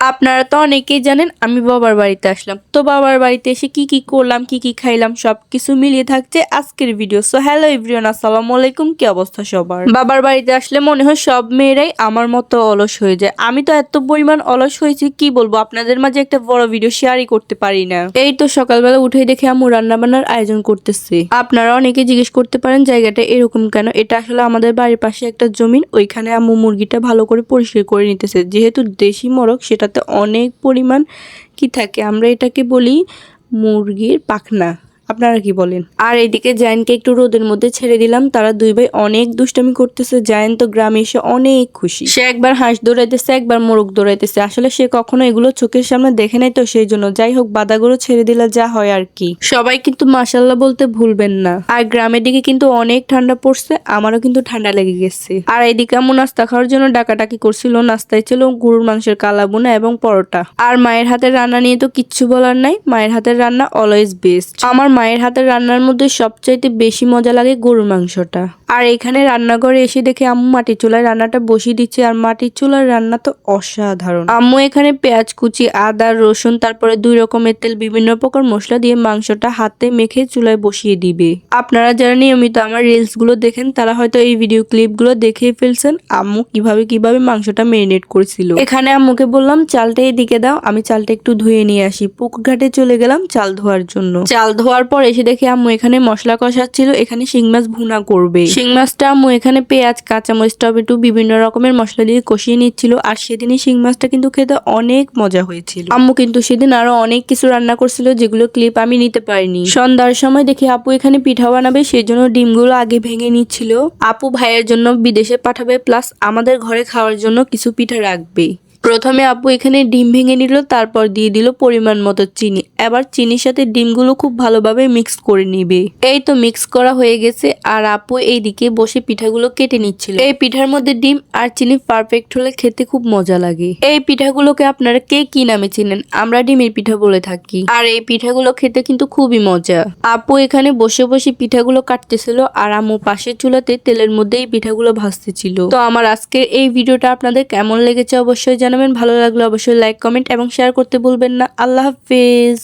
আপনারা তো অনেকেই জানেন আমি বাবার বাড়িতে আসলাম। তো বাবার বাড়িতে এসে কি কি করলাম, কি কি খাইলাম সবকিছু মিলিয়ে থাকছে আজকের ভিডিও। সো হ্যালো এভরিওয়ান, আসসালামু আলাইকুম। কি অবস্থা সবার? বাবার বাড়িতে আসলে মনে হয় সব মেয়েরাই আমার মতো অলস হয়ে যায়। আমি তো এত পরিমাণ অলস হয়েছি কি বলবো, আপনাদের মাঝে একটা বড় ভিডিও শেয়ারই করতে পারি না। এই তো সকালবেলা উঠে দেখে আম্মু রান্না বান্নার আয়োজন করতেছে। আপনারা অনেকে জিজ্ঞেস করতে পারেন জায়গাটা এরকম কেন। এটা আসলে আমাদের বাড়ির পাশে একটা জমিন, ওইখানে আম্মু মুরগিটা ভালো করে পরিষ্কার করে নিতেছে। যেহেতু দেশি মোরগ, সেটাতে অনেক পরিমাণ কি থাকে, আমরা এটাকে বলি মুরগির পাখনা। আপনারা কি বলেন? আর এইদিকে জায়ানকে একটু রোদের মধ্যে ছেড়ে দিলাম। তারা দুই ভাই অনেক দুষ্টামি করতেছে। জায়ান তো গ্রামে এসে অনেক খুশি। সে একবার হাঁস দৌড়াইতেছে, একবার মোরগ দৌড়াইতেছে। আসলে সে কখনো এগুলো চোখের সামনে দেখে নাই, তো সেই জন্য। যাই হোক, বাদাগুলো ছেড়ে দিলে যা হয় আর কি। সবাই কিন্তু মাশাল্লাহ বলতে ভুলবেন না। আর গ্রামের দিকে কিন্তু অনেক ঠান্ডা পড়ছে, আমারও কিন্তু ঠান্ডা লেগে গেছে। আর এইদিকে আম্মু নাস্তা খাওয়ার জন্য ডাকাডাকি করছিল। নাস্তায় ছিল গরুর মাংসের কালাবোনা এবং পরোটা। আর মায়ের হাতের রান্না নিয়ে তো কিচ্ছু বলার নাই, মায়ের হাতের রান্না অলওয়েজ বেস্ট। আমার মায়ের হাতের রান্নার মধ্যে সবচাইতে বেশি মজা লাগে গরুর মাংসটা। আর এখানে রান্নাঘরে এসে দেখে আম্মু মাটির চুলায় রান্নাটা বসিয়ে দিচ্ছে। আর মাটির চুলার রান্না তো অসাধারণ। আম্মু এখানে পেঁয়াজ কুচি, আদা, রসুন, তারপরে 2 রকমের তেল, বিভিন্ন প্রকার মশলা দিয়ে মাংসটা হাতে মেখে চুলায় বসিয়ে দিবে। আপনারা যারা নিয়মিত আমার রিলস গুলো দেখেন তারা হয়তো এই ভিডিও ক্লিপ গুলো দেখেই ফেলছেন আম্মু কিভাবে মাংসটা মেরিনেট করেছিল। এখানে আম্মুকে বললাম চালটা এদিকে দাও, আমি চালটা একটু ধুয়ে নিয়ে আসি। পুকুর ঘাটে চলে গেলাম চাল ধোয়ার জন্য। চাল ধোয়ার পর এসে দেখে আম্মু এখানে মশলা কষাচ্ছিল। এখানে শিং মাছ ভুনা করবে। শিং মাছটা আম্মু এখানে পেঁয়াজ, কাঁচামরিচ, টমেটো বিভিন্ন রকমের মশলা দিয়ে কষিয়ে নিচ্ছিল। আর সেদিনই শিং মাছটা কিন্তু খেতে অনেক মজা হয়েছিল। আম্মু কিন্তু সেদিন আরো অনেক কিছু রান্না করছিল, যেগুলো ক্লিপ আমি নিতে পারিনি। সন্ধ্যার সময় দেখি আপু এখানে পিঠা বানাবে, সেই জন্য ডিমগুলো আগে ভেঙে নিচ্ছিল। আপু ভাইয়ের জন্য বিদেশে পাঠাবে, প্লাস আমাদের ঘরে খাওয়ার জন্য কিছু পিঠা রাখবে। প্রথমে আপু এখানে ডিম ভেঙে নিল, তারপর দিয়ে দিল পরিমাণ মতো চিনি। এবার চিনির সাথে ডিমগুলো খুব ভালোভাবে মিক্স করে নিবে। এই তো মিক্স করা হয়ে গেছে। আর আপু এইদিকে বসে পিঠাগুলো কেটে নিচ্ছিল। এই পিঠার মধ্যে ডিম আর চিনি পারফেক্ট হলে খেতে খুব মজা লাগে। এই পিঠাগুলোকে আপনারা কে কি নামে চিনেন? আমরা ডিমের পিঠা বলে থাকি। আর এই পিঠাগুলো খেতে কিন্তু খুবই মজা। আপু এখানে বসে বসে পিঠাগুলো কাটতেছিল, আর আম্মু পাশের চুলাতে তেলের মধ্যে এই পিঠাগুলো ভাজতেছিল। তো আমার আজকের এই ভিডিওটা আপনাদের কেমন লেগেছে অবশ্যই জানাবেন। ভালো লাগলে অবশ্যই লাইক, কমেন্ট এবং শেয়ার করতে ভুলবেন না। আল্লাহ হাফেজ।